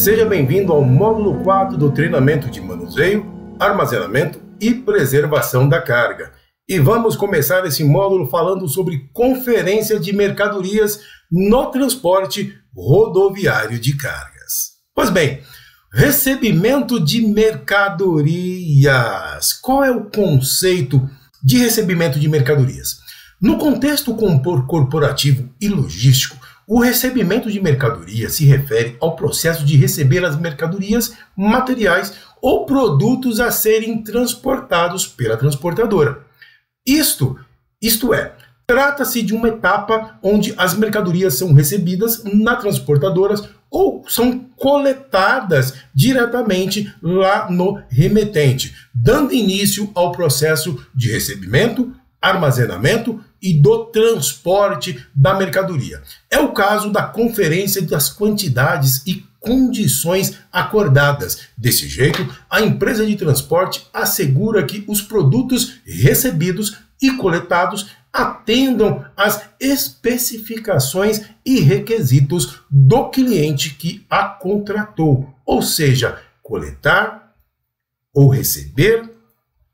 Seja bem-vindo ao módulo 4 do treinamento de manuseio, armazenamento e preservação da carga. E vamos começar esse módulo falando sobre conferência de mercadorias no transporte rodoviário de cargas. Pois bem, recebimento de mercadorias. Qual é o conceito de recebimento de mercadorias? No contexto corporativo e logístico, o recebimento de mercadoria se refere ao processo de receber as mercadorias, materiais ou produtos a serem transportados pela transportadora. Isto é, trata-se de uma etapa onde as mercadorias são recebidas na transportadora ou são coletadas diretamente lá no remetente, dando início ao processo de recebimento, armazenamento e do transporte da mercadoria. É o caso da conferência das quantidades e condições acordadas. Desse jeito, a empresa de transporte assegura que os produtos recebidos e coletados atendam às especificações e requisitos do cliente que a contratou, ou seja, coletar ou receber,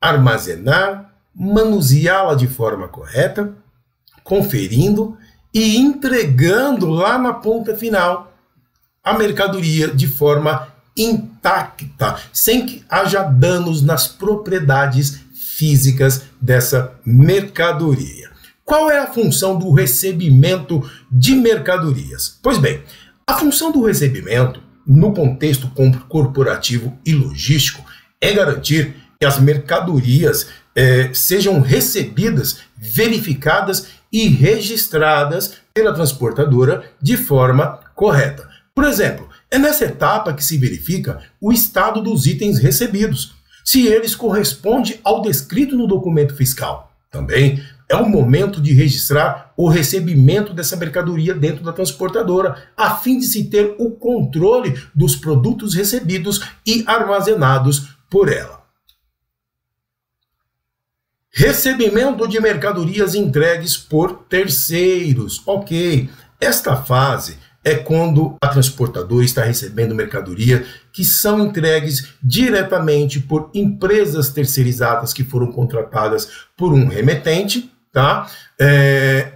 armazenar, manuseá-la de forma correta, conferindo e entregando lá na ponta final a mercadoria de forma intacta, sem que haja danos nas propriedades físicas dessa mercadoria. Qual é a função do recebimento de mercadorias? Pois bem, a função do recebimento no contexto corporativo e logístico é garantir que as mercadorias sejam recebidas, verificadas e registradas pela transportadora de forma correta. Por exemplo, é nessa etapa que se verifica o estado dos itens recebidos, se eles correspondem ao descrito no documento fiscal. Também é o momento de registrar o recebimento dessa mercadoria dentro da transportadora, a fim de se ter o controle dos produtos recebidos e armazenados por ela. Recebimento de mercadorias entregues por terceiros. Ok, esta fase é quando a transportadora está recebendo mercadoria que são entregues diretamente por empresas terceirizadas que foram contratadas por um remetente, tá?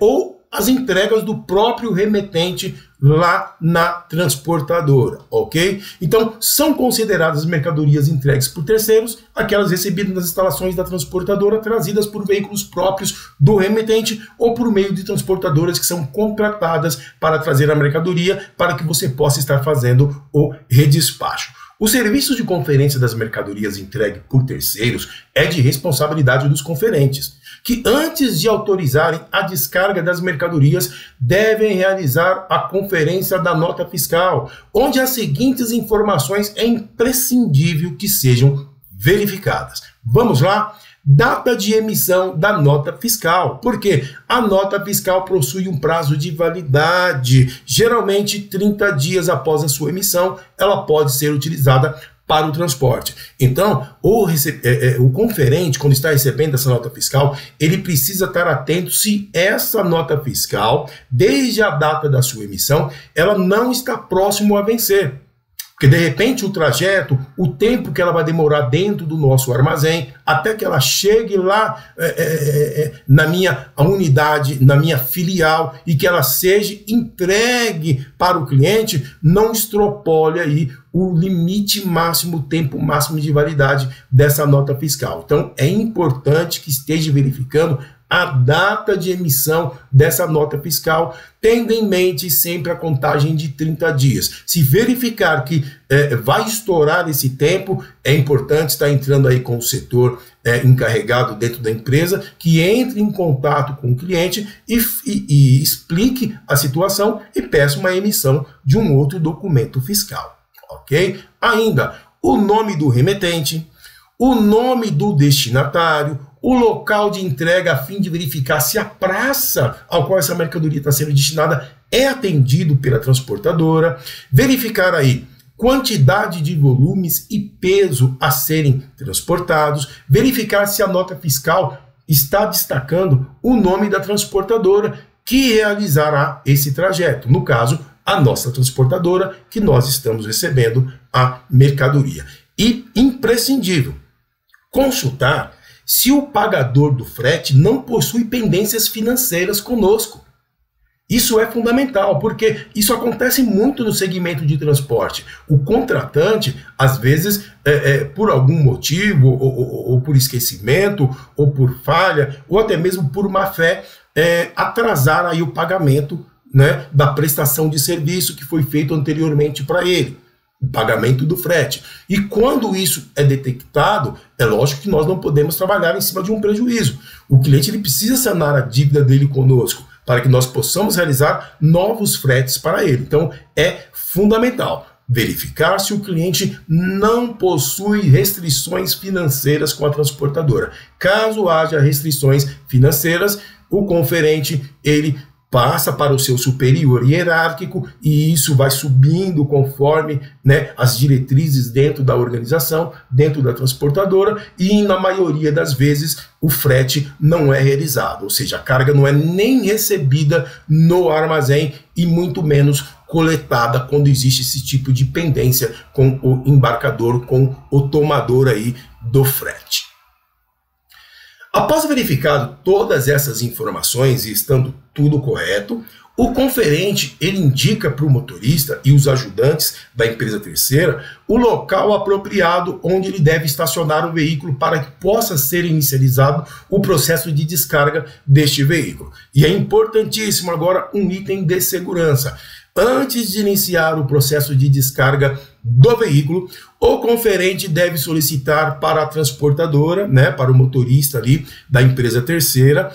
Ou as entregas do próprio remetente lá na transportadora, ok? Então, são consideradas mercadorias entregues por terceiros, aquelas recebidas nas instalações da transportadora, trazidas por veículos próprios do remetente ou por meio de transportadoras que são contratadas para trazer a mercadoria para que você possa estar fazendo o redespacho. O serviço de conferência das mercadorias entregue por terceiros é de responsabilidade dos conferentes, que antes de autorizarem a descarga das mercadorias devem realizar a conferência da nota fiscal, onde as seguintes informações é imprescindível que sejam verificadas. Vamos lá? Data de emissão da nota fiscal, porque a nota fiscal possui um prazo de validade, geralmente 30 dias após a sua emissão, ela pode ser utilizada para o transporte. Então, o conferente, quando está recebendo essa nota fiscal, ele precisa estar atento se essa nota fiscal, desde a data da sua emissão, ela não está próximo a vencer. Porque, de repente, o trajeto, o tempo que ela vai demorar dentro do nosso armazém, até que ela chegue lá na minha unidade, na minha filial, e que ela seja entregue para o cliente, não extrapole aí o limite máximo, o tempo máximo de validade dessa nota fiscal. Então, é importante que esteja verificando a data de emissão dessa nota fiscal, tendo em mente sempre a contagem de 30 dias. Se verificar que vai estourar esse tempo, é importante estar entrando aí com o setor encarregado dentro da empresa, que entre em contato com o cliente e explique a situação e peça uma emissão de um outro documento fiscal. Ok? Ainda, o nome do remetente, o nome do destinatário, o local de entrega a fim de verificar se a praça ao qual essa mercadoria está sendo destinada é atendido pela transportadora, verificar aí quantidade de volumes e peso a serem transportados, verificar se a nota fiscal está destacando o nome da transportadora que realizará esse trajeto, no caso, a nossa transportadora que nós estamos recebendo a mercadoria. E imprescindível consultar se o pagador do frete não possui pendências financeiras conosco. Isso é fundamental, porque isso acontece muito no segmento de transporte. O contratante, às vezes, por algum motivo, ou por esquecimento, ou por falha, ou até mesmo por má fé, atrasar aí o pagamento, né, da prestação de serviço que foi feito anteriormente para ele, o pagamento do frete. E quando isso é detectado, é lógico que nós não podemos trabalhar em cima de um prejuízo. O cliente ele precisa sanar a dívida dele conosco, para que nós possamos realizar novos fretes para ele. Então, é fundamental verificar se o cliente não possui restrições financeiras com a transportadora. Caso haja restrições financeiras, o conferente, ele passa para o seu superior hierárquico e isso vai subindo conforme, né, as diretrizes dentro da organização, dentro da transportadora, e na maioria das vezes o frete não é realizado, ou seja, a carga não é nem recebida no armazém e muito menos coletada quando existe esse tipo de pendência com o embarcador, com o tomador aí do frete. Após verificado todas essas informações e estando tudo correto, o conferente ele indica para o motorista e os ajudantes da empresa terceira o local apropriado onde ele deve estacionar o veículo para que possa ser inicializado o processo de descarga deste veículo. E é importantíssimo agora um item de segurança. Antes de iniciar o processo de descarga do veículo, o conferente deve solicitar para a transportadora, né, para o motorista ali da empresa terceira,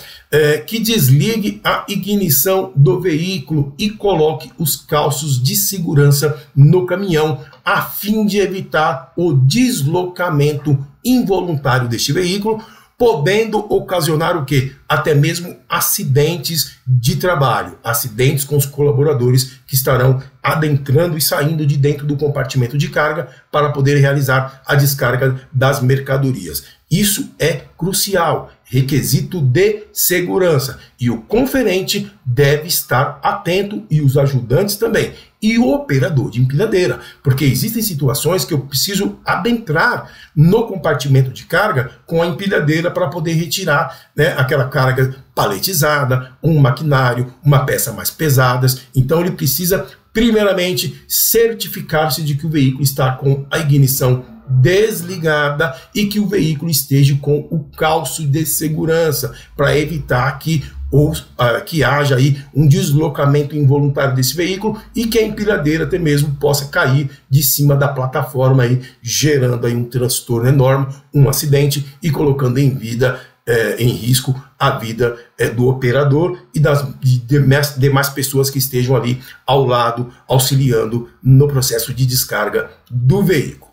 que desligue a ignição do veículo e coloque os calços de segurança no caminhão, a fim de evitar o deslocamento involuntário deste veículo, podendo ocasionar o quê? Até mesmo acidentes de trabalho, acidentes com os colaboradores que estarão adentrando e saindo de dentro do compartimento de carga para poder realizar a descarga das mercadorias. Isso é crucial, requisito de segurança, e o conferente deve estar atento e os ajudantes também, e o operador de empilhadeira, porque existem situações que eu preciso adentrar no compartimento de carga com a empilhadeira para poder retirar, né, aquela carga paletizada, um maquinário, uma peça mais pesadas. Então ele precisa primeiramente certificar-se de que o veículo está com a ignição desligada e que o veículo esteja com o calço de segurança para evitar que haja aí um deslocamento involuntário desse veículo e que a empilhadeira até mesmo possa cair de cima da plataforma aí, gerando aí um transtorno enorme, um acidente e colocando em risco a vida do operador e das demais pessoas que estejam ali ao lado, auxiliando no processo de descarga do veículo.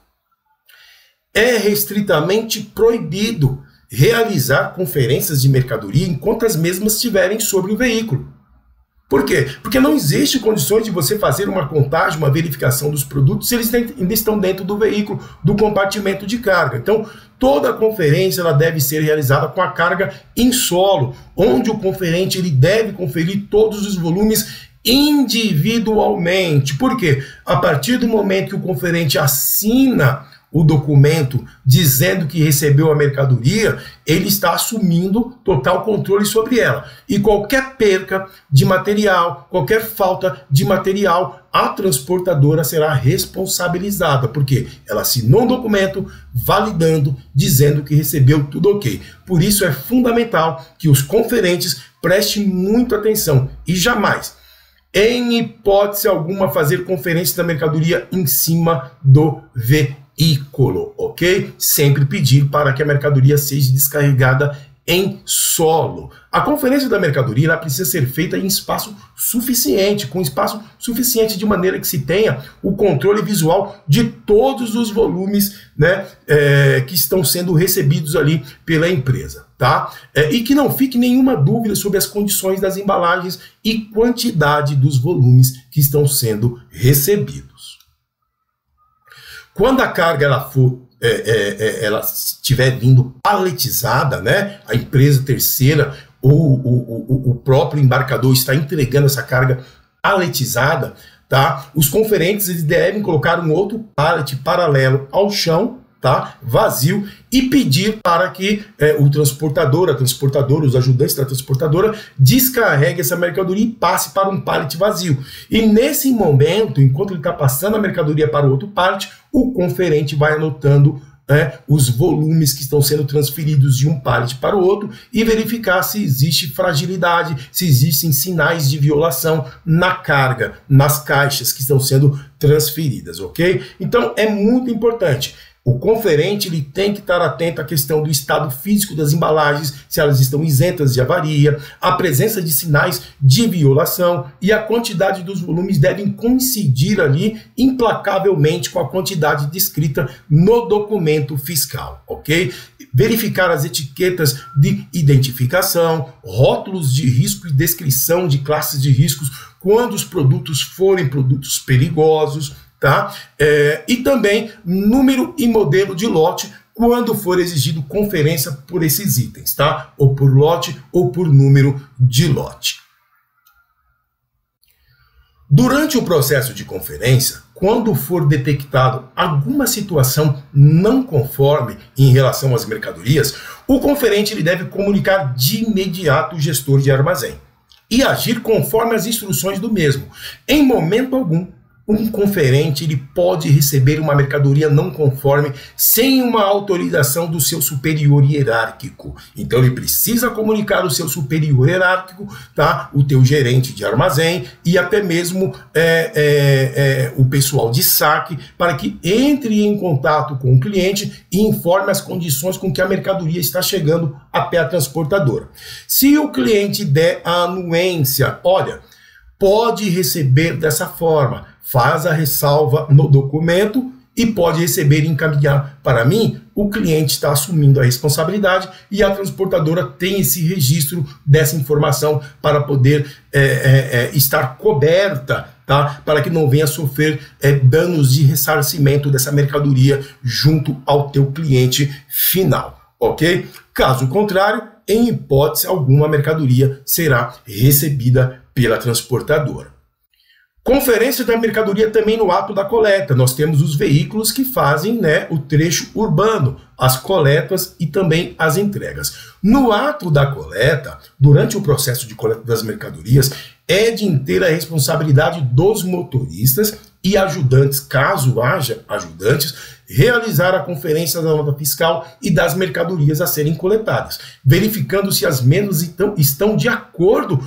É restritamente proibido realizar conferências de mercadoria enquanto as mesmas estiverem sobre o veículo. Por quê? Porque não existe condições de você fazer uma contagem, uma verificação dos produtos se eles ainda estão dentro do veículo, do compartimento de carga. Então, toda a conferência ela deve ser realizada com a carga em solo, onde o conferente ele deve conferir todos os volumes individualmente. Por quê? A partir do momento que o conferente assina o documento dizendo que recebeu a mercadoria, ele está assumindo total controle sobre ela. E qualquer perca de material, qualquer falta de material, a transportadora será responsabilizada, porque ela assinou um documento validando, dizendo que recebeu tudo ok. Por isso é fundamental que os conferentes prestem muita atenção e jamais, em hipótese alguma, fazer conferência da mercadoria em cima do veículo, ok? Sempre pedir para que a mercadoria seja descarregada em solo. A conferência da mercadoria ela precisa ser feita em espaço suficiente, com espaço suficiente de maneira que se tenha o controle visual de todos os volumes, né, que estão sendo recebidos ali pela empresa, tá? E que não fique nenhuma dúvida sobre as condições das embalagens e quantidade dos volumes que estão sendo recebidos. Quando a carga ela estiver vindo paletizada, né, a empresa terceira ou o próprio embarcador está entregando essa carga paletizada, tá? Os conferentes eles devem colocar um outro pallet paralelo ao chão, tá? Vazio, e pedir para que o transportador, a transportadora, os ajudantes da transportadora descarregue essa mercadoria e passe para um pallet vazio. E nesse momento, enquanto ele está passando a mercadoria para o outro pallet, o conferente vai anotando os volumes que estão sendo transferidos de um pallet para o outro e verificar se existe fragilidade, se existem sinais de violação na carga, nas caixas que estão sendo transferidas, ok? Então é muito importante. O conferente ele tem que estar atento à questão do estado físico das embalagens, se elas estão isentas de avaria, a presença de sinais de violação e a quantidade dos volumes devem coincidir ali implacavelmente com a quantidade descrita no documento fiscal, ok? Verificar as etiquetas de identificação, rótulos de risco e descrição de classes de riscos quando os produtos forem produtos perigosos, tá? E também número e modelo de lote quando for exigido conferência por esses itens, tá? Ou por lote ou por número de lote. Durante o processo de conferência, quando for detectado alguma situação não conforme em relação às mercadorias, o conferente ele deve comunicar de imediato o gestor de armazém e agir conforme as instruções do mesmo. Em momento algum, um conferente ele pode receber uma mercadoria não conforme sem uma autorização do seu superior hierárquico. Então ele precisa comunicar o seu superior hierárquico, tá? O teu gerente de armazém e até mesmo o pessoal de saque para que entre em contato com o cliente e informe as condições com que a mercadoria está chegando até a transportadora. Se o cliente der a anuência, olha, pode receber dessa forma, faz a ressalva no documento e pode receber e encaminhar para mim, o cliente está assumindo a responsabilidade e a transportadora tem esse registro dessa informação para poder estar coberta, tá? Para que não venha sofrer danos de ressarcimento dessa mercadoria junto ao teu cliente final, ok? Caso contrário, em hipótese alguma, a mercadoria será recebida pela transportadora. Conferência da mercadoria também no ato da coleta. Nós temos os veículos que fazem, o trecho urbano, as coletas e também as entregas. No ato da coleta, durante o processo de coleta das mercadorias, é de inteira responsabilidade dos motoristas e ajudantes, caso haja ajudantes, realizar a conferência da nota fiscal e das mercadorias a serem coletadas, verificando se as mesmas estão de acordo,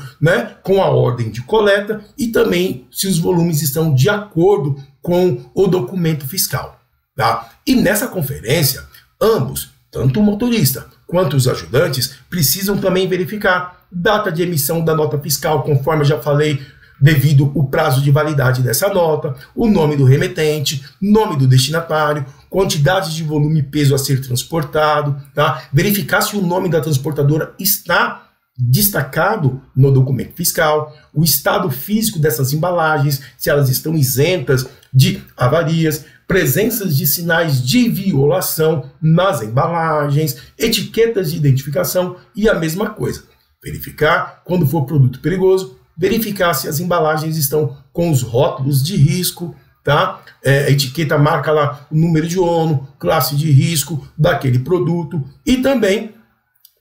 com a ordem de coleta e também se os volumes estão de acordo com o documento fiscal, tá? E nessa conferência, ambos, tanto o motorista quanto os ajudantes, precisam também verificar data de emissão da nota fiscal, conforme eu já falei, devido o prazo de validade dessa nota, o nome do remetente, nome do destinatário, quantidade de volume e peso a ser transportado, tá? Verificar se o nome da transportadora está destacado no documento fiscal, o estado físico dessas embalagens, se elas estão isentas de avarias, presenças de sinais de violação nas embalagens, etiquetas de identificação e a mesma coisa. Verificar quando for produto perigoso, verificar se as embalagens estão com os rótulos de risco, tá? A etiqueta marca lá o número de ONU, classe de risco daquele produto e também,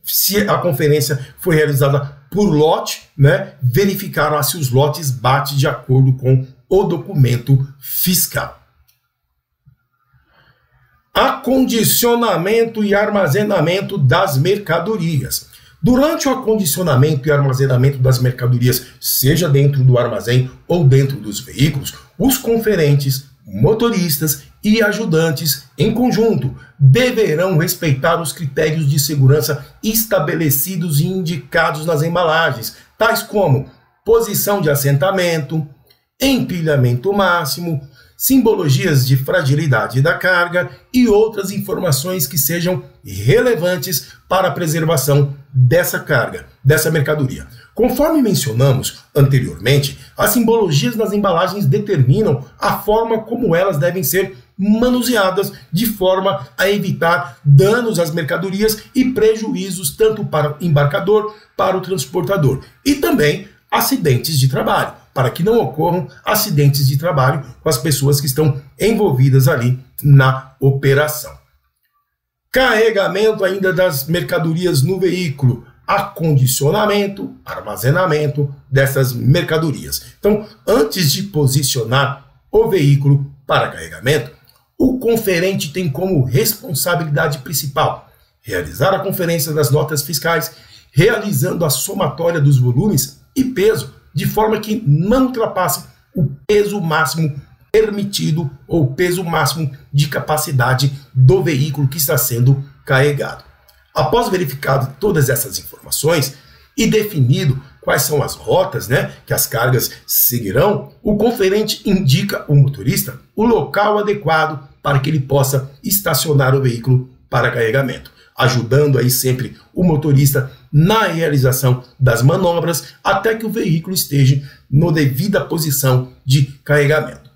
se a conferência foi realizada por lote, verificar se os lotes batem de acordo com o documento fiscal. Acondicionamento e armazenamento das mercadorias. Durante o acondicionamento e armazenamento das mercadorias, seja dentro do armazém ou dentro dos veículos, os conferentes, motoristas e ajudantes, em conjunto, deverão respeitar os critérios de segurança estabelecidos e indicados nas embalagens, tais como posição de assentamento, empilhamento máximo, simbologias de fragilidade da carga e outras informações que sejam relevantes para a preservação dessa carga, dessa mercadoria. Conforme mencionamos anteriormente, as simbologias nas embalagens determinam a forma como elas devem ser manuseadas de forma a evitar danos às mercadorias e prejuízos tanto para o embarcador, para o transportador e também acidentes de trabalho. para que não ocorram acidentes de trabalho com as pessoas que estão envolvidas ali na operação. Carregamento ainda das mercadorias no veículo, acondicionamento, armazenamento dessas mercadorias. Então, antes de posicionar o veículo para carregamento, o conferente tem como responsabilidade principal realizar a conferência das notas fiscais, realizando a somatória dos volumes e peso, de forma que não ultrapasse o peso máximo permitido ou peso máximo de capacidade do veículo que está sendo carregado. Após verificado todas essas informações e definido quais são as rotas, que as cargas seguirão, o conferente indica ao motorista o local adequado para que ele possa estacionar o veículo para carregamento, ajudando aí sempre o motorista na realização das manobras até que o veículo esteja na devida posição de carregamento.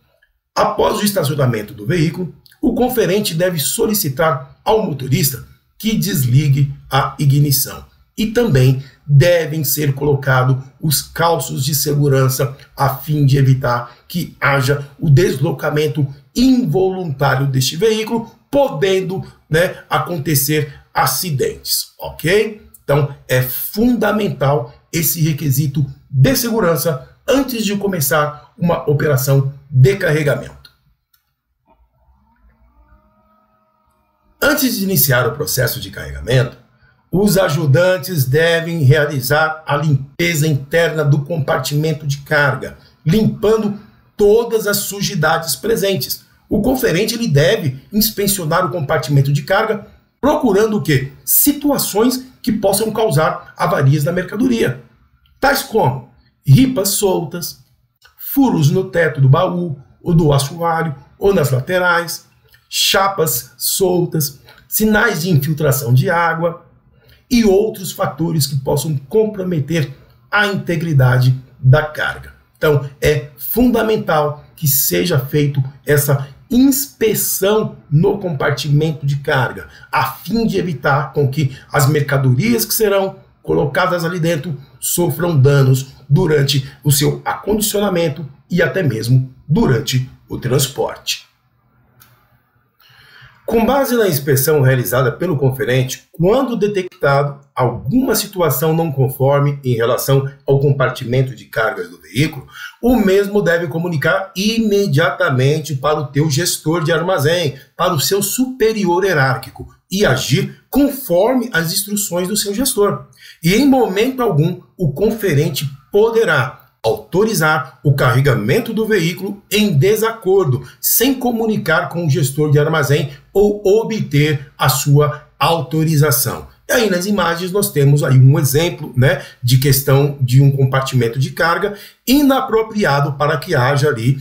Após o estacionamento do veículo, o conferente deve solicitar ao motorista que desligue a ignição e também devem ser colocados os calços de segurança a fim de evitar que haja o deslocamento involuntário deste veículo, podendo acontecer acidentes, ok? Então é fundamental esse requisito de segurança antes de começar uma operação de carregamento. Antes de iniciar o processo de carregamento, os ajudantes devem realizar a limpeza interna do compartimento de carga, limpando todas as sujidades presentes. O conferente ele deve inspecionar o compartimento de carga, procurando o quê? Situações que possam causar avarias da mercadoria, tais como ripas soltas, furos no teto do baú ou do assoalho ou nas laterais, chapas soltas, sinais de infiltração de água e outros fatores que possam comprometer a integridade da carga. Então, é fundamental que seja feita essa inspeção no compartimento de carga, a fim de evitar com que as mercadorias que serão colocadas ali dentro sofram danos durante o seu acondicionamento e até mesmo durante o transporte. Com base na inspeção realizada pelo conferente, quando detectado alguma situação não conforme em relação ao compartimento de cargas do veículo, o mesmo deve comunicar imediatamente para o teu gestor de armazém, para o seu superior hierárquico e agir conforme as instruções do seu gestor. E em momento algum, o conferente poderá autorizar o carregamento do veículo em desacordo, sem comunicar com o gestor de armazém ou obter a sua autorização. E aí nas imagens nós temos aí um exemplo de questão de um compartimento de carga inapropriado para que haja ali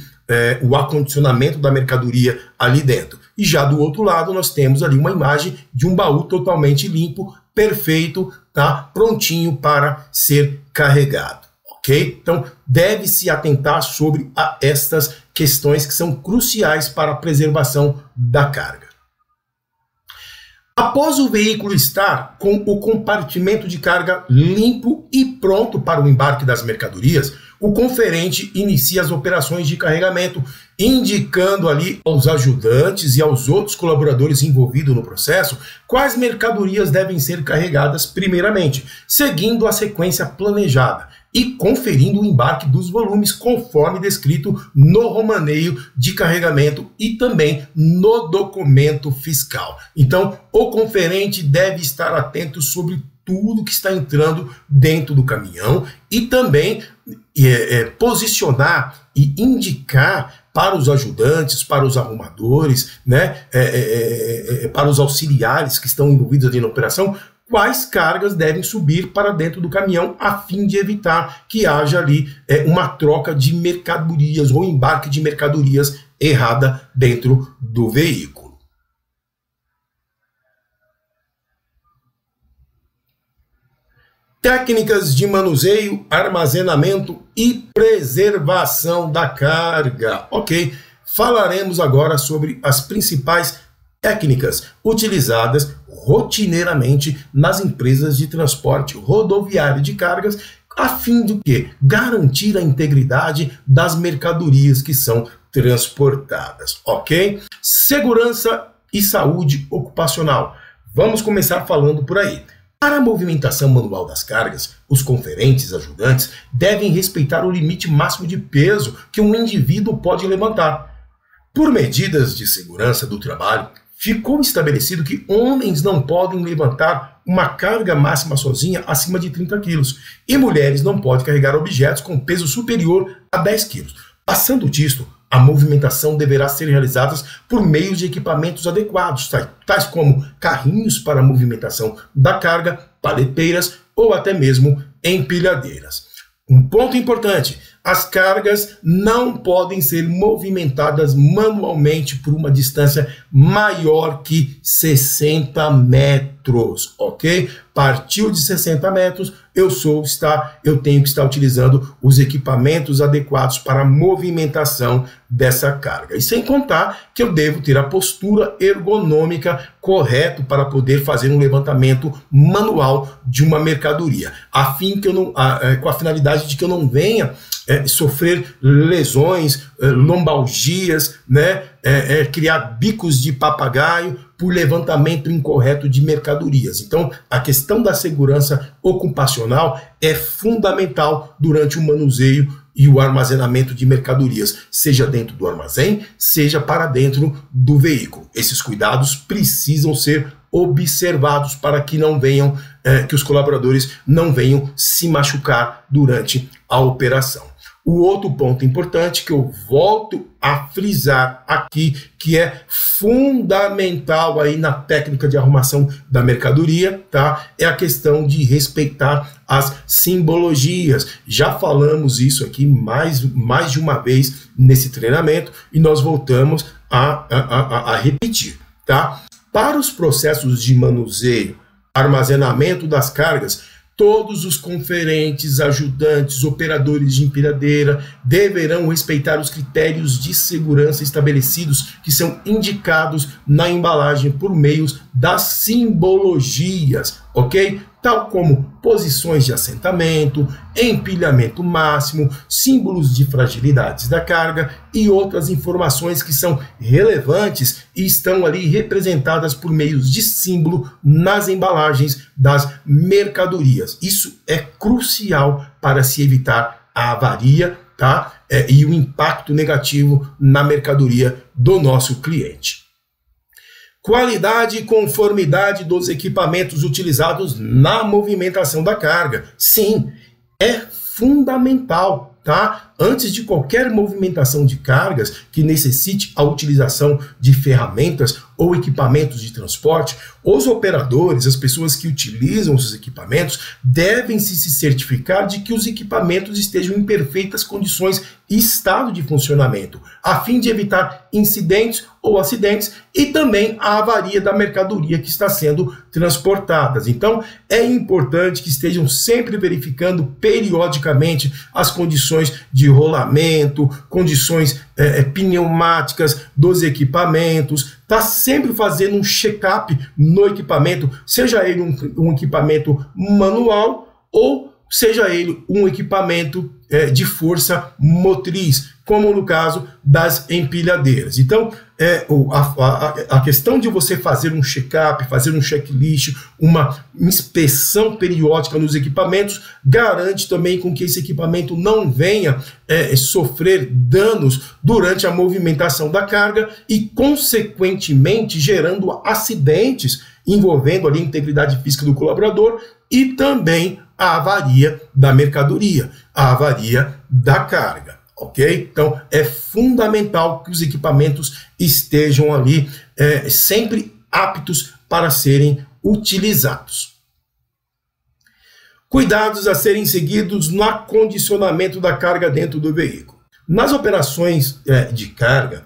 o acondicionamento da mercadoria ali dentro. E já do outro lado nós temos ali uma imagem de um baú totalmente limpo, perfeito, prontinho para ser carregado. Ok? Então, deve-se atentar sobre estas questões que são cruciais para a preservação da carga. Após o veículo estar com o compartimento de carga limpo e pronto para o embarque das mercadorias, o conferente inicia as operações de carregamento, indicando ali aos ajudantes e aos outros colaboradores envolvidos no processo quais mercadorias devem ser carregadas primeiramente, seguindo a sequência planejada e conferindo o embarque dos volumes conforme descrito no romaneio de carregamento e também no documento fiscal. Então, o conferente deve estar atento sobre tudo que está entrando dentro do caminhão e também posicionar e indicar para os ajudantes, para os arrumadores, para os auxiliares que estão envolvidos ali na operação, quais cargas devem subir para dentro do caminhão a fim de evitar que haja ali uma troca de mercadorias ou embarque de mercadorias errada dentro do veículo. Técnicas de manuseio, armazenamento e preservação da carga. Ok, falaremos agora sobre as principais técnicas utilizadas rotineiramente nas empresas de transporte rodoviário de cargas, a fim de quê? Garantir a integridade das mercadorias que são transportadas, ok? Segurança e saúde ocupacional. Vamos começar falando por aí. Para a movimentação manual das cargas, os conferentes ajudantes devem respeitar o limite máximo de peso que um indivíduo pode levantar. Por medidas de segurança do trabalho, ficou estabelecido que homens não podem levantar uma carga máxima sozinha acima de 30 quilos e mulheres não podem carregar objetos com peso superior a 10 quilos. Passando disto, a movimentação deverá ser realizada por meio de equipamentos adequados, tais como carrinhos para a movimentação da carga, paleteiras ou até mesmo empilhadeiras. Um ponto importante: as cargas não podem ser movimentadas manualmente por uma distância maior que 60 metros, ok? Partiu de 60 metros, eu tenho que estar utilizando os equipamentos adequados para a movimentação dessa carga. E sem contar que eu devo ter a postura ergonômica correta para poder fazer um levantamento manual de uma mercadoria, a fim que eu não, com a finalidade de que eu não venha sofrer lesões, lombalgias, né? Criar bicos de papagaio por levantamento incorreto de mercadorias. Então, a questão da segurança ocupacional é fundamental durante o manuseio e o armazenamento de mercadorias, seja dentro do armazém, seja para dentro do veículo. Esses cuidados precisam ser observados para que não venham, que os colaboradores não venham se machucar durante a operação. O outro ponto importante que eu volto a frisar aqui, que é fundamental aí na técnica de arrumação da mercadoria, tá? É a questão de respeitar as simbologias. Já falamos isso aqui mais de uma vez nesse treinamento e nós voltamos a repetir, tá? Para os processos de manuseio, armazenamento das cargas, todos os conferentes, ajudantes, operadores de empilhadeira deverão respeitar os critérios de segurança estabelecidos que são indicados na embalagem por meio das simbologias, ok? Tal como posições de assentamento, empilhamento máximo, símbolos de fragilidades da carga e outras informações que são relevantes e estão ali representadas por meio de símbolo nas embalagens das mercadorias. Isso é crucial para se evitar a avaria, tá? E o impacto negativo na mercadoria do nosso cliente. Qualidade e conformidade dos equipamentos utilizados na movimentação da carga. Sim, é fundamental, tá? Antes de qualquer movimentação de cargas que necessite a utilização de ferramentas ou equipamentos de transporte, os operadores, as pessoas que utilizam os equipamentos, devem se certificar de que os equipamentos estejam em perfeitas condições e estado de funcionamento, a fim de evitar incidentes ou acidentes e também a avaria da mercadoria que está sendo transportada. Então, é importante que estejam sempre verificando periodicamente as condições de rolamento, condições pneumáticas dos equipamentos, está sempre fazendo um check-up no equipamento, seja ele um equipamento manual ou seja ele um equipamento de força motriz, como no caso das empilhadeiras. Então, a questão de você fazer um check-up, fazer um checklist, uma inspeção periódica nos equipamentos, garante também com que esse equipamento não venha sofrer danos durante a movimentação da carga e, consequentemente, gerando acidentes envolvendo ali a integridade física do colaborador e também a avaria da mercadoria, a avaria da carga, ok? Então, é fundamental que os equipamentos estejam ali sempre aptos para serem utilizados. Cuidados a serem seguidos no acondicionamento da carga dentro do veículo. Nas operações de carga,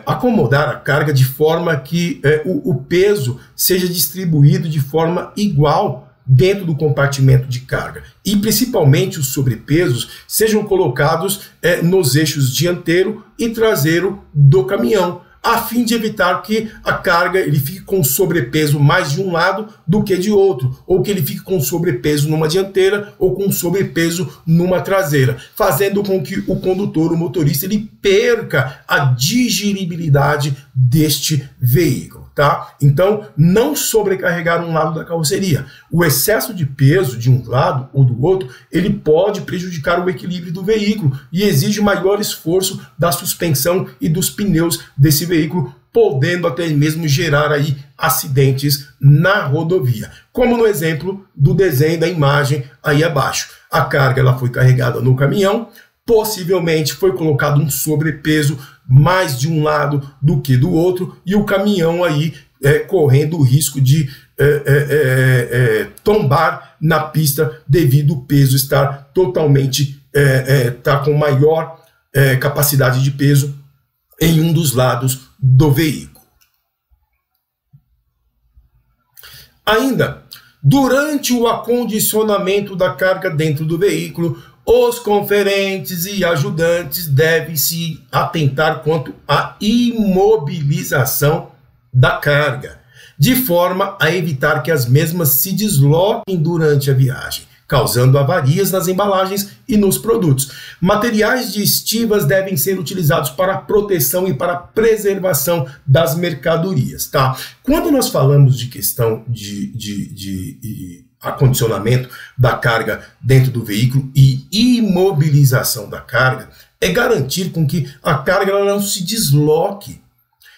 acomodar a carga de forma que o peso seja distribuído de forma igual dentro do compartimento de carga e principalmente os sobrepesos sejam colocados nos eixos dianteiro e traseiro do caminhão, a fim de evitar que a carga ele fique com sobrepeso mais de um lado do que de outro, ou que ele fique com sobrepeso numa dianteira ou com sobrepeso numa traseira, fazendo com que o condutor, o motorista, ele perca a digeribilidade deste veículo, tá? Então, não sobrecarregar um lado da carroceria. O excesso de peso de um lado ou do outro, ele pode prejudicar o equilíbrio do veículo e exige maior esforço da suspensão e dos pneus desse veículo, podendo até mesmo gerar aí acidentes na rodovia. Como no exemplo do desenho da imagem aí abaixo. A carga ela foi carregada no caminhão, possivelmente foi colocado um sobrepeso mais de um lado do que do outro, e o caminhão aí correndo o risco de tombar na pista devido ao peso estar totalmente, tá com maior capacidade de peso em um dos lados do veículo. Ainda, durante o acondicionamento da carga dentro do veículo, os conferentes e ajudantes devem se atentar quanto à imobilização da carga, de forma a evitar que as mesmas se desloquem durante a viagem, causando avarias nas embalagens e nos produtos. Materiais de estivas devem ser utilizados para proteção e para preservação das mercadorias, tá? Quando nós falamos de questão de acondicionamento da carga dentro do veículo e imobilização da carga, é garantir com que a carga ela não se desloque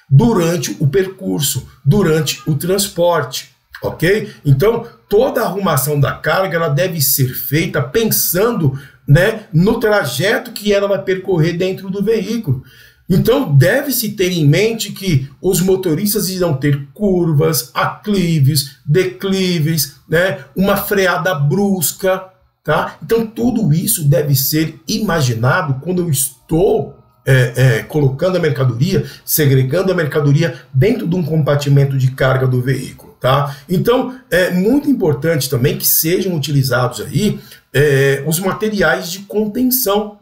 durante o percurso, durante o transporte, ok? Então, toda a arrumação da carga ela deve ser feita pensando, né, no trajeto que ela vai percorrer dentro do veículo. Então, deve-se ter em mente que os motoristas irão ter curvas, aclives, declives, né, uma freada brusca, tá? Então, tudo isso deve ser imaginado quando eu estou colocando a mercadoria, segregando a mercadoria dentro de um compartimento de carga do veículo, tá? Então, é muito importante também que sejam utilizados aí os materiais de contenção,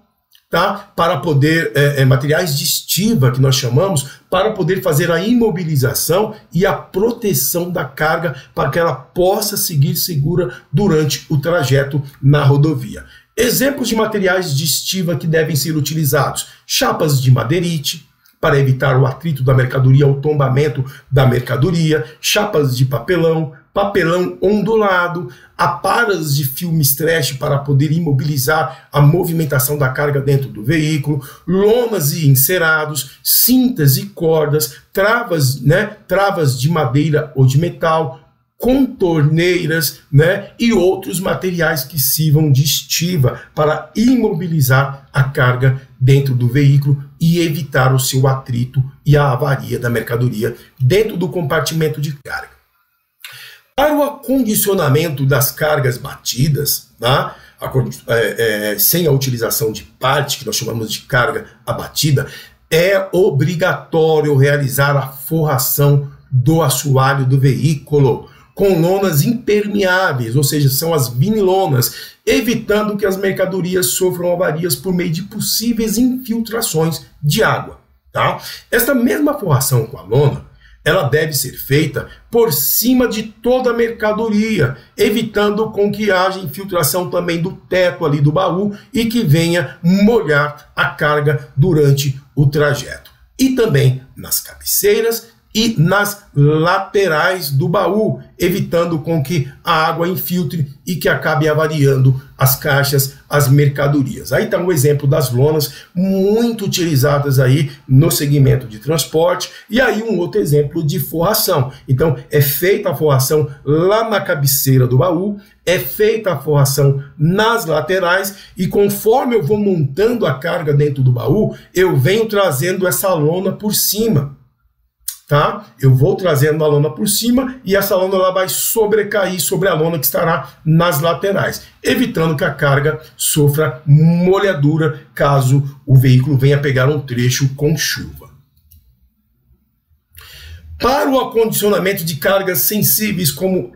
tá? Para poder, materiais de estiva, que nós chamamos, para poder fazer a imobilização e a proteção da carga para que ela possa seguir segura durante o trajeto na rodovia. Exemplos de materiais de estiva que devem ser utilizados: chapas de madeirite, para evitar o atrito da mercadoria, o tombamento da mercadoria, chapas de papelão, papelão ondulado, aparas de filme stretch para poder imobilizar a movimentação da carga dentro do veículo, lonas e encerados, cintas e cordas, travas, né, travas de madeira ou de metal, contorneiras, né, e outros materiais que sirvam de estiva para imobilizar a carga dentro do veículo e evitar o seu atrito e a avaria da mercadoria dentro do compartimento de carga. Para o acondicionamento das cargas batidas, tá, sem a utilização de parte, que nós chamamos de carga abatida, é obrigatório realizar a forração do assoalho do veículo com lonas impermeáveis, ou seja, são as vinilonas, evitando que as mercadorias sofram avarias por meio de possíveis infiltrações de água, tá? Esta mesma forração com a lona, ela deve ser feita por cima de toda a mercadoria, evitando com que haja infiltração também do teto ali do baú e que venha molhar a carga durante o trajeto. E também nas cabeceiras e nas laterais do baú, evitando com que a água infiltre e que acabe avariando as caixas, as mercadorias. Aí está um exemplo das lonas muito utilizadas aí no segmento de transporte, e aí um outro exemplo de forração. Então é feita a forração lá na cabeceira do baú, é feita a forração nas laterais, e conforme eu vou montando a carga dentro do baú, eu venho trazendo essa lona por cima. Tá? Eu vou trazendo a lona por cima e essa lona ela vai sobrecair sobre a lona que estará nas laterais, evitando que a carga sofra molhadura caso o veículo venha pegar um trecho com chuva. Para o acondicionamento de cargas sensíveis como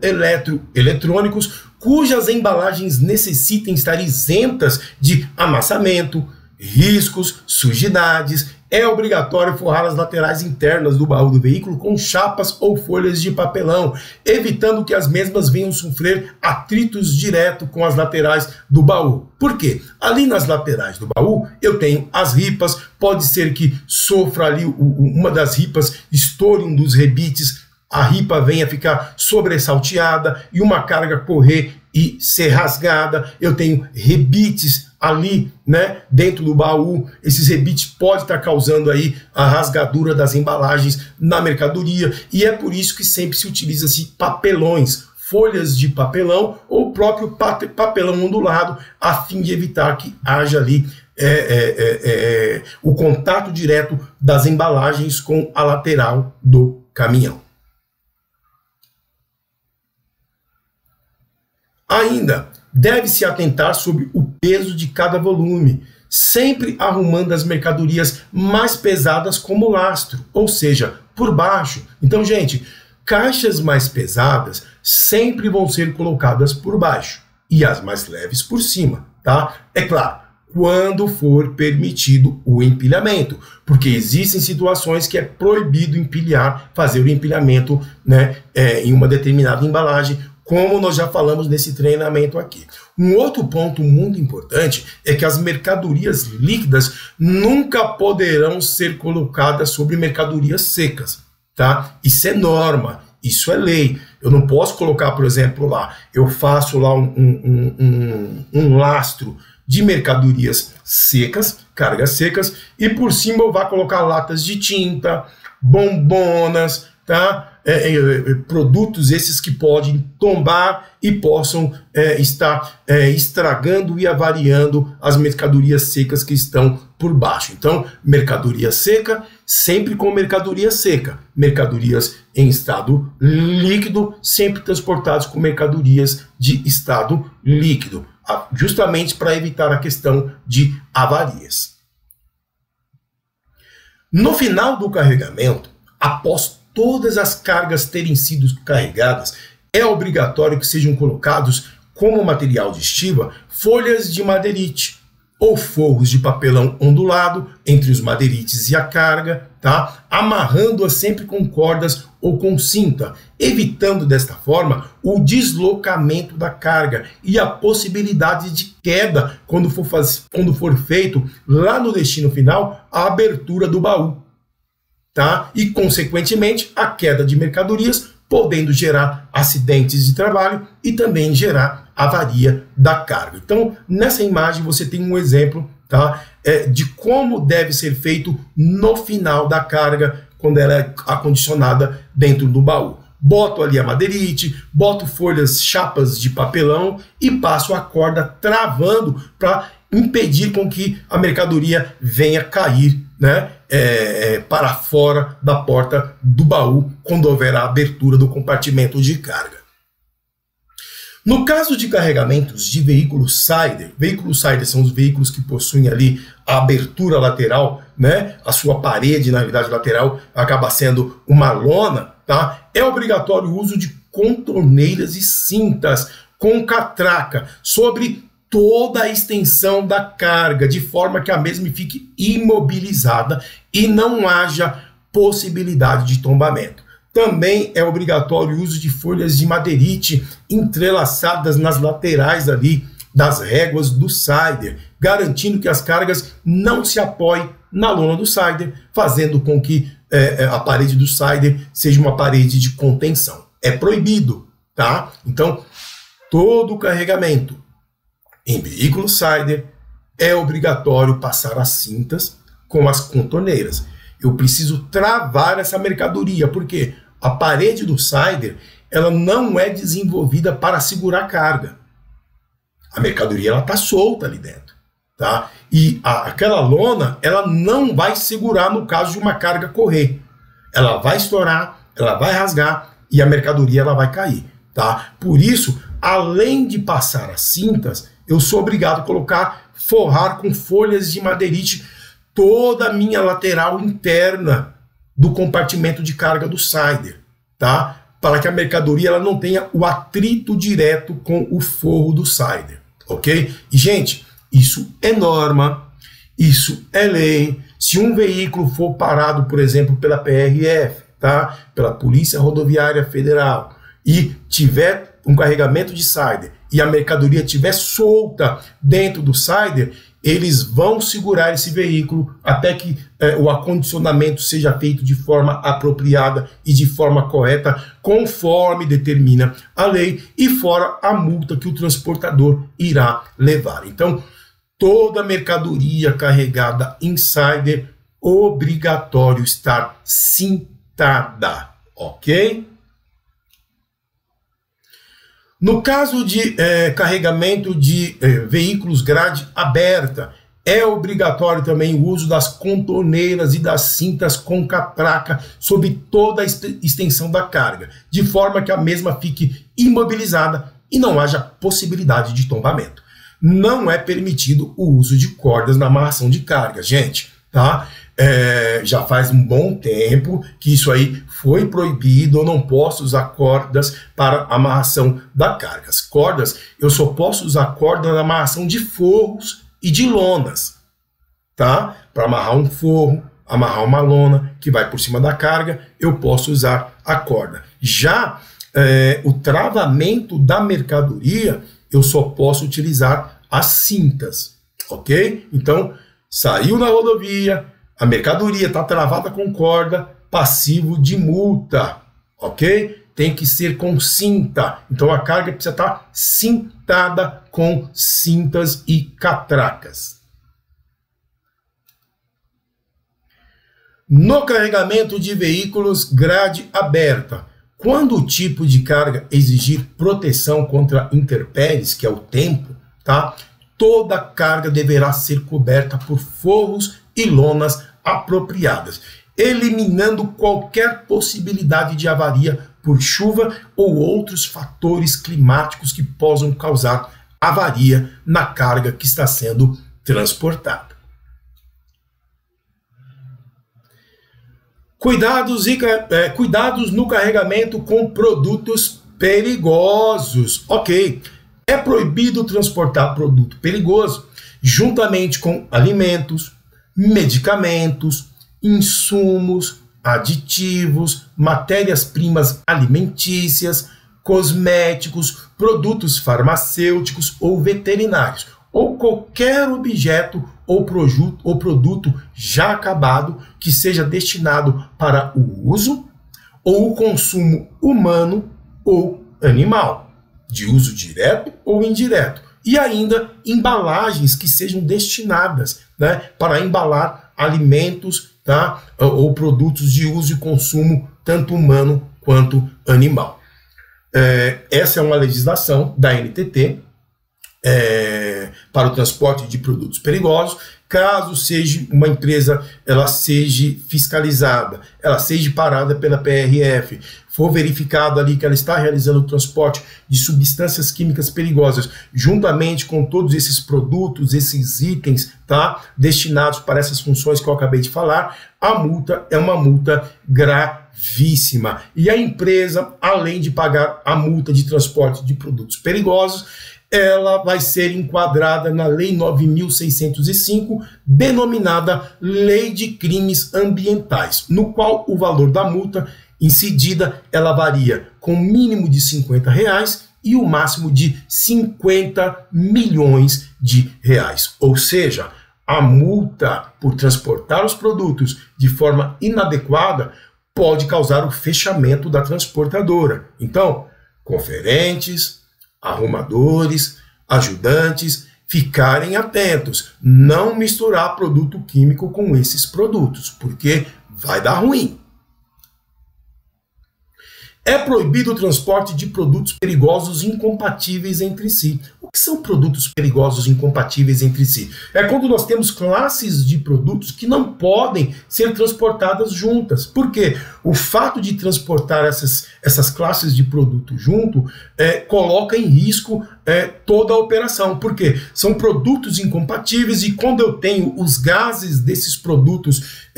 eletrônicos, cujas embalagens necessitem estar isentas de amassamento, riscos, sujidades, é obrigatório forrar as laterais internas do baú do veículo com chapas ou folhas de papelão, evitando que as mesmas venham sofrer atritos direto com as laterais do baú. Por quê? Ali nas laterais do baú eu tenho as ripas, pode ser que sofra ali uma das ripas, estoure um dos rebites, a ripa venha ficar sobressalteada e uma carga correr e ser rasgada. Eu tenho rebites ali, né, dentro do baú. Esses rebites podem estar causando aí a rasgadura das embalagens na mercadoria, e é por isso que sempre se utiliza-se papelões, folhas de papelão ou próprio papelão ondulado, a fim de evitar que haja ali o contato direto das embalagens com a lateral do caminhão. Ainda, deve-se atentar sobre o peso de cada volume, sempre arrumando as mercadorias mais pesadas como lastro, ou seja, por baixo. Então, gente, caixas mais pesadas sempre vão ser colocadas por baixo e as mais leves por cima, tá? É claro, quando for permitido o empilhamento, porque existem situações que é proibido empilhar, fazer o empilhamento, né, em uma determinada embalagem, como nós já falamos nesse treinamento aqui. Um outro ponto muito importante é que as mercadorias líquidas nunca poderão ser colocadas sobre mercadorias secas, tá? Isso é norma, isso é lei. Eu não posso colocar, por exemplo, lá, eu faço lá um lastro de mercadorias secas, cargas secas, e por cima eu vou colocar latas de tinta, bombonas, tá? Produtos esses que podem tombar e possam estar estragando e avariando as mercadorias secas que estão por baixo. Então, mercadoria seca, sempre com mercadoria seca. Mercadorias em estado líquido, sempre transportados com mercadorias de estado líquido, justamente para evitar a questão de avarias. No final do carregamento, após todas as cargas terem sido carregadas, é obrigatório que sejam colocados como material de estiva folhas de madeirite ou forros de papelão ondulado entre os madeirites e a carga, tá? Amarrando-as sempre com cordas ou com cinta, evitando desta forma o deslocamento da carga e a possibilidade de queda quando for feito lá no destino final a abertura do baú. Tá? E, consequentemente, a queda de mercadorias, podendo gerar acidentes de trabalho e também gerar avaria da carga. Então, nessa imagem você tem um exemplo, tá? De como deve ser feito no final da carga, quando ela é acondicionada dentro do baú. Boto ali a madeirite, boto folhas, chapas de papelão e passo a corda travando para impedir com que a mercadoria venha cair, né, para fora da porta do baú quando houver a abertura do compartimento de carga. No caso de carregamentos de veículos Sider são os veículos que possuem ali a abertura lateral, né, a sua parede, na realidade, lateral acaba sendo uma lona, tá? É obrigatório o uso de contorneiras e cintas com catraca sobre toda a extensão da carga, de forma que a mesma fique imobilizada e não haja possibilidade de tombamento. Também é obrigatório o uso de folhas de madeirite entrelaçadas nas laterais ali das réguas do Sider, garantindo que as cargas não se apoiem na lona do Sider, fazendo com que a parede do Sider seja uma parede de contenção. É proibido, tá? Então, todo o carregamento em veículo Sider é obrigatório passar as cintas com as contorneiras. Eu preciso travar essa mercadoria, porque a parede do Sider ela não é desenvolvida para segurar carga. A mercadoria está solta ali dentro, tá? E aquela lona ela não vai segurar no caso de uma carga correr. Ela vai estourar, ela vai rasgar e a mercadoria ela vai cair, tá? Por isso, além de passar as cintas, eu sou obrigado a forrar com folhas de madeirite toda a minha lateral interna do compartimento de carga do Sider, tá? Para que a mercadoria ela não tenha o atrito direto com o forro do Sider, ok? E, gente, isso é norma, isso é lei. Se um veículo for parado, por exemplo, pela PRF, tá? Pela Polícia Rodoviária Federal, e tiver um carregamento de Cider e a mercadoria estiver solta dentro do Cider, eles vão segurar esse veículo até que o acondicionamento seja feito de forma apropriada e de forma correta, conforme determina a lei, e fora a multa que o transportador irá levar. Então, toda mercadoria carregada em Cider, obrigatório estar cintada, ok? No caso de carregamento de veículos grade aberta, é obrigatório também o uso das contorneiras e das cintas com catraca sob toda a extensão da carga, de forma que a mesma fique imobilizada e não haja possibilidade de tombamento. Não é permitido o uso de cordas na amarração de carga, gente, tá? Já faz um bom tempo que isso aí foi proibido. Eu não posso usar cordas para amarração da carga. As cordas, eu só posso usar corda na amarração de forros e de lonas, tá? Para amarrar um forro, amarrar uma lona que vai por cima da carga, eu posso usar a corda. Já o travamento da mercadoria, eu só posso utilizar as cintas, ok? Então, saiu na rodovia, a mercadoria está travada com corda, passivo de multa, ok? Tem que ser com cinta. Então a carga precisa estar cintada com cintas e catracas. No carregamento de veículos grade aberta, quando o tipo de carga exigir proteção contra intempéries, que é o tempo, tá? Toda carga deverá ser coberta por forros e lonas apropriadas, eliminando qualquer possibilidade de avaria por chuva ou outros fatores climáticos que possam causar avaria na carga que está sendo transportada. Cuidados no carregamento com produtos perigosos. Ok, é proibido transportar produto perigoso juntamente com alimentos, medicamentos, insumos, aditivos, matérias-primas alimentícias, cosméticos, produtos farmacêuticos ou veterinários, ou qualquer objeto ou produto já acabado que seja destinado para o uso ou o consumo humano ou animal, de uso direto ou indireto, e ainda embalagens que sejam destinadas, né, para embalar alimentos, tá, ou produtos de uso e consumo tanto humano quanto animal. Essa é uma legislação da NTT para o transporte de produtos perigosos. Caso seja uma empresa, ela seja fiscalizada, ela seja parada pela PRF, for verificado ali que ela está realizando o transporte de substâncias químicas perigosas, juntamente com todos esses produtos, esses itens, tá, destinados para essas funções que eu acabei de falar, a multa é uma multa gravíssima. E a empresa, além de pagar a multa de transporte de produtos perigosos, ela vai ser enquadrada na Lei 9.605, denominada Lei de Crimes Ambientais, no qual o valor da multa incidida ela varia com o mínimo de R$50 e o máximo de 50 milhões de reais. Ou seja, a multa por transportar os produtos de forma inadequada pode causar o fechamento da transportadora. Então, conferentes, arrumadores, ajudantes, ficarem atentos, não misturar produto químico com esses produtos, porque vai dar ruim. É proibido o transporte de produtos perigosos incompatíveis entre si. O que são produtos perigosos incompatíveis entre si? É quando nós temos classes de produtos que não podem ser transportadas juntas. Por quê? O fato de transportar essas classes de produto junto coloca em risco toda a operação. Por quê? São produtos incompatíveis e quando eu tenho os gases desses produtos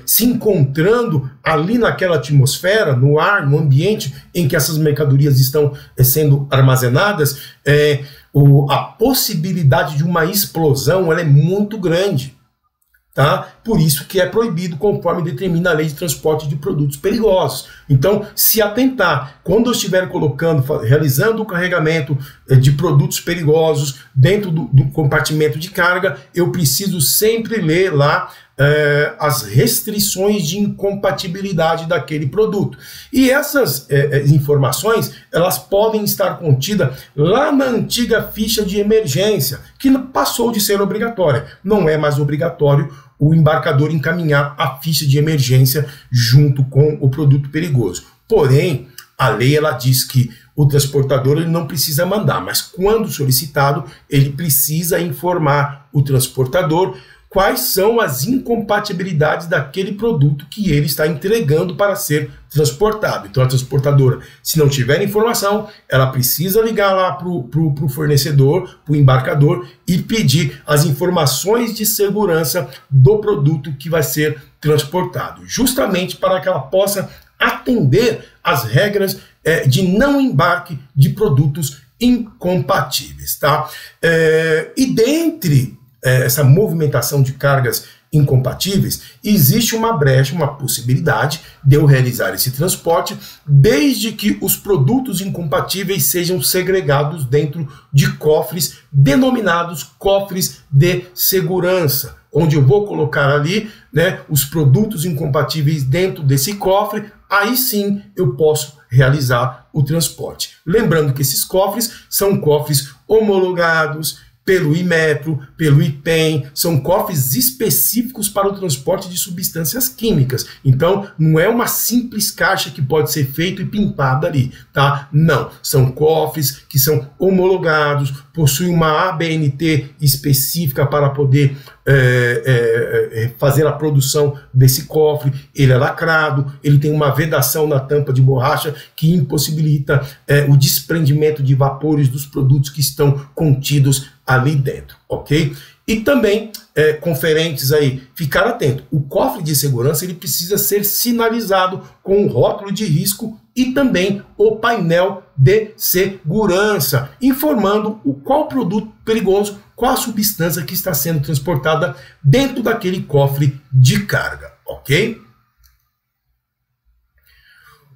se encontrando ali naquela atmosfera, no ar, no ambiente em que essas mercadorias estão sendo armazenadas, a possibilidade de uma explosão ela é muito grande. Tá? Por isso que é proibido conforme determina a lei de transporte de produtos perigosos. Então, se atentar, quando eu estiver realizando o carregamento de produtos perigosos dentro do compartimento de carga, eu preciso sempre ler lá as restrições de incompatibilidade daquele produto. E essas informações, elas podem estar contidas lá na antiga ficha de emergência, que passou de ser obrigatória. Não é mais obrigatório o embarcador encaminhar a ficha de emergência junto com o produto perigoso. Porém, a lei ela diz que o transportador ele não precisa mandar, mas quando solicitado, ele precisa informar o transportador quais são as incompatibilidades daquele produto que ele está entregando para ser transportado. Então a transportadora, se não tiver informação, ela precisa ligar lá para o fornecedor, para o embarcador e pedir as informações de segurança do produto que vai ser transportado, justamente para que ela possa atender às regras de não embarque de produtos incompatíveis. Tá? E dentre essa movimentação de cargas incompatíveis, existe uma brecha, uma possibilidade de eu realizar esse transporte, desde que os produtos incompatíveis sejam segregados dentro de cofres denominados cofres de segurança, onde eu vou colocar ali, né, os produtos incompatíveis dentro desse cofre, aí sim eu posso realizar o transporte. Lembrando que esses cofres são cofres homologados pelo Inmetro, pelo IPEM, são cofres específicos para o transporte de substâncias químicas. Então, não é uma simples caixa que pode ser feita e pintada ali, tá? Não, são cofres que são homologados, possuem uma ABNT específica para poder fazer a produção desse cofre. Ele é lacrado, ele tem uma vedação na tampa de borracha que impossibilita o desprendimento de vapores dos produtos que estão contidos ali dentro, ok? E também, conferentes aí, ficar atento, o cofre de segurança ele precisa ser sinalizado com o rótulo de risco e também o painel de segurança, informando qual produto perigoso, qual a substância que está sendo transportada dentro daquele cofre de carga, ok?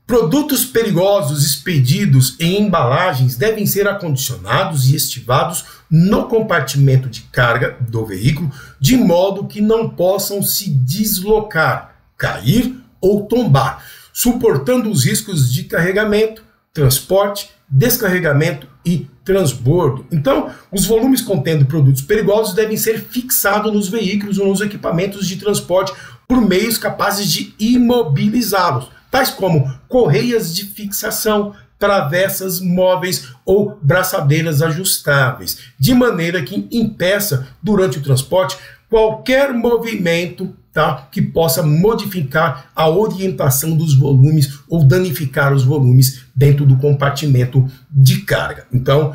Produtos perigosos expedidos em embalagens devem ser acondicionados e estivados no compartimento de carga do veículo, de modo que não possam se deslocar, cair ou tombar, suportando os riscos de carregamento, transporte, descarregamento e transbordo. Então, os volumes contendo produtos perigosos devem ser fixados nos veículos ou nos equipamentos de transporte por meios capazes de imobilizá-los, tais como correias de fixação, travessas móveis ou braçadeiras ajustáveis, de maneira que impeça, durante o transporte, qualquer movimento, tá, que possa modificar a orientação dos volumes ou danificar os volumes dentro do compartimento de carga. Então,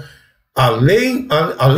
além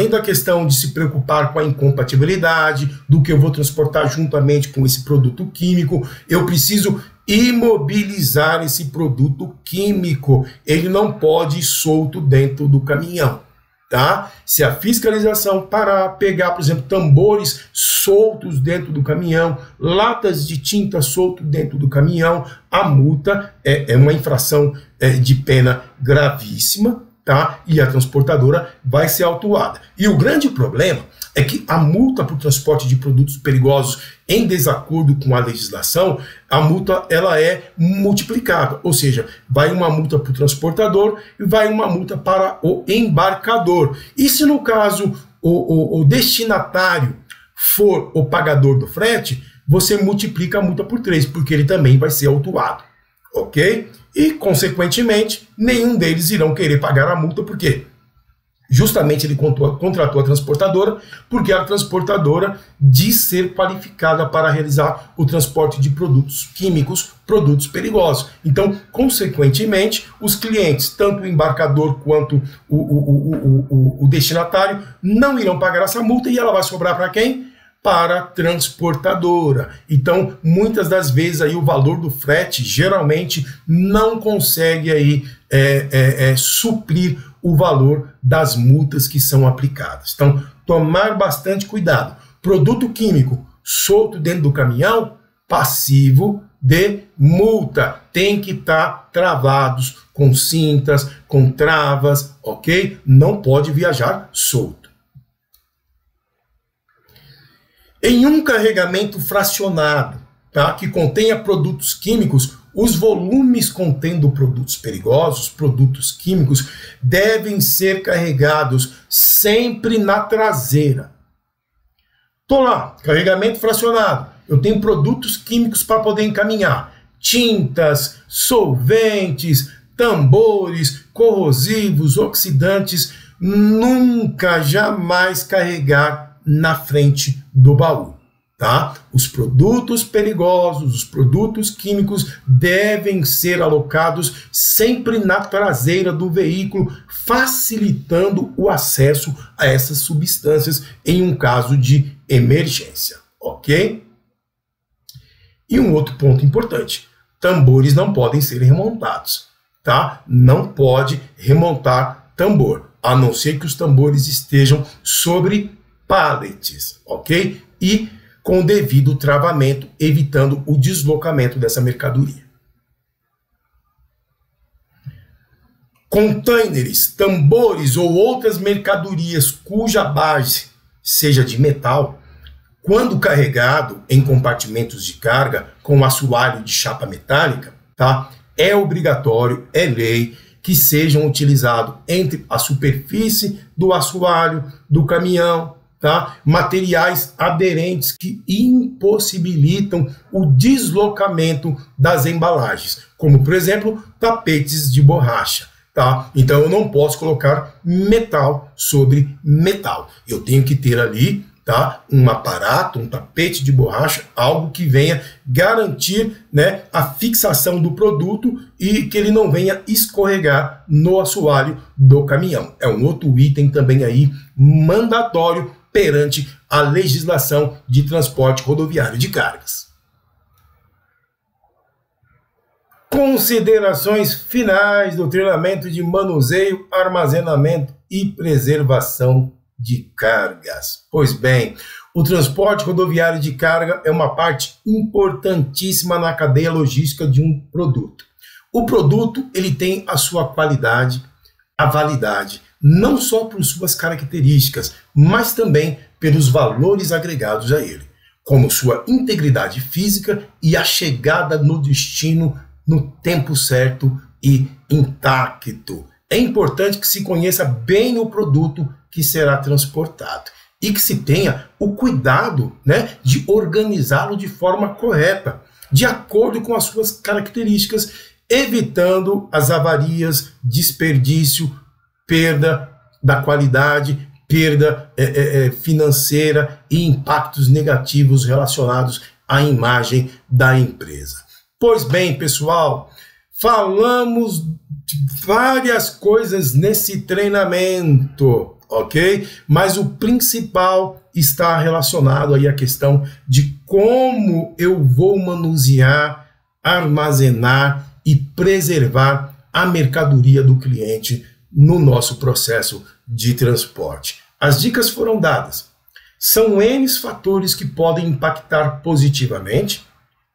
da questão de se preocupar com a incompatibilidade, do que eu vou transportar juntamente com esse produto químico, eu preciso imobilizar esse produto químico. Ele não pode ir solto dentro do caminhão, tá? Se a fiscalização parar, pegar, por exemplo, tambores soltos dentro do caminhão, latas de tinta solto dentro do caminhão, a multa é uma infração de pena gravíssima, tá? E a transportadora vai ser autuada. E o grande problema é que a multa por transporte de produtos perigosos em desacordo com a legislação, a multa ela é multiplicada, ou seja, vai uma multa para o transportador e vai uma multa para o embarcador. E se no caso o destinatário for o pagador do frete, você multiplica a multa por 3, porque ele também vai ser autuado, ok? E, consequentemente, nenhum deles irão querer pagar a multa, por quê? Justamente ele contratou a transportadora, porque a transportadora diz ser qualificada para realizar o transporte de produtos químicos, produtos perigosos. Então, consequentemente, os clientes, tanto o embarcador quanto o destinatário, não irão pagar essa multa e ela vai sobrar para quem? Para a transportadora. Então, muitas das vezes aí o valor do frete geralmente não consegue aí suprir o valor das multas que são aplicadas. Então, tomar bastante cuidado. Produto químico solto dentro do caminhão, passivo de multa. Tem que estar travados com cintas, com travas, ok? Não pode viajar solto. Em um carregamento fracionado, tá, que contenha produtos químicos, os volumes contendo produtos perigosos, produtos químicos, devem ser carregados sempre na traseira. Estou lá, carregamento fracionado. Eu tenho produtos químicos para poder encaminhar. Tintas, solventes, tambores, corrosivos, oxidantes. Nunca, jamais carregar na frente do baú. Tá? Os produtos perigosos, os produtos químicos devem ser alocados sempre na traseira do veículo, facilitando o acesso a essas substâncias em um caso de emergência, ok? E um outro ponto importante, tambores não podem ser remontados, tá? Não pode remontar tambor, a não ser que os tambores estejam sobre pallets, ok? E com o devido travamento, evitando o deslocamento dessa mercadoria. Containers, tambores ou outras mercadorias cuja base seja de metal, quando carregado em compartimentos de carga com assoalho de chapa metálica, tá? É obrigatório, é lei, que sejam utilizados entre a superfície do assoalho, do caminhão, tá? Materiais aderentes que impossibilitam o deslocamento das embalagens, como, por exemplo, tapetes de borracha. Tá? Então, eu não posso colocar metal sobre metal. Eu tenho que ter ali, tá, um aparato, um tapete de borracha, algo que venha garantir, né, a fixação do produto e que ele não venha escorregar no assoalho do caminhão. É um outro item também aí mandatório perante a legislação de transporte rodoviário de cargas. Considerações finais do treinamento de manuseio, armazenamento e preservação de cargas. Pois bem, o transporte rodoviário de carga é uma parte importantíssima na cadeia logística de um produto. O produto, ele tem a sua qualidade, a validade, não só por suas características, mas também pelos valores agregados a ele, como sua integridade física e a chegada no destino no tempo certo e intacto. É importante que se conheça bem o produto que será transportado e que se tenha o cuidado, né, de organizá-lo de forma correta, de acordo com as suas características, evitando as avarias, desperdício, perda da qualidade, perda financeira e impactos negativos relacionados à imagem da empresa. Pois bem, pessoal, falamos de várias coisas nesse treinamento, ok? Mas o principal está relacionado aí à questão de como eu vou manusear, armazenar e preservar a mercadoria do cliente no nosso processo de transporte. As dicas foram dadas. São N fatores que podem impactar positivamente,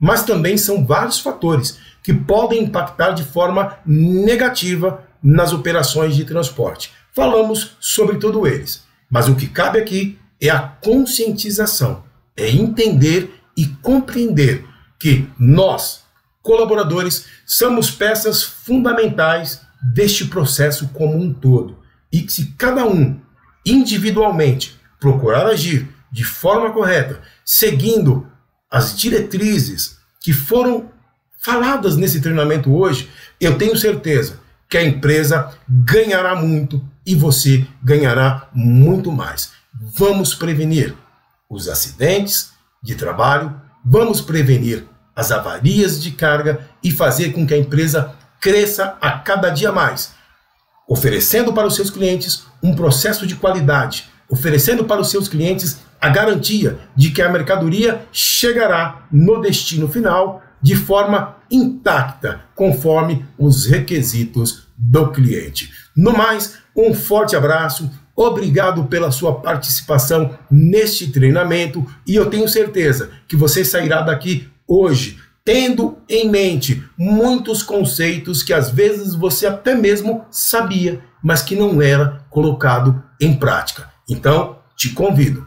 mas também são vários fatores que podem impactar de forma negativa nas operações de transporte. Falamos sobre todos eles, mas o que cabe aqui é a conscientização, é entender e compreender que nós, colaboradores, somos peças fundamentais deste processo como um todo e que se cada um individualmente procurar agir de forma correta, seguindo as diretrizes que foram faladas nesse treinamento hoje, eu tenho certeza que a empresa ganhará muito e você ganhará muito mais. Vamos prevenir os acidentes de trabalho, vamos prevenir as avarias de carga e fazer com que a empresa cresça a cada dia mais, oferecendo para os seus clientes um processo de qualidade, oferecendo para os seus clientes a garantia de que a mercadoria chegará no destino final de forma intacta, conforme os requisitos do cliente. No mais, um forte abraço, Obrigado pela sua participação neste treinamento e eu tenho certeza que você sairá daqui hoje tendo em mente muitos conceitos que às vezes você até mesmo sabia, mas que não era colocado em prática. Então, te convido,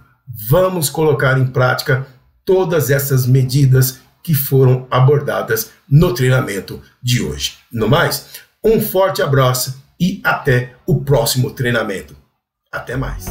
vamos colocar em prática todas essas medidas que foram abordadas no treinamento de hoje. No mais, um forte abraço e até o próximo treinamento. Até mais.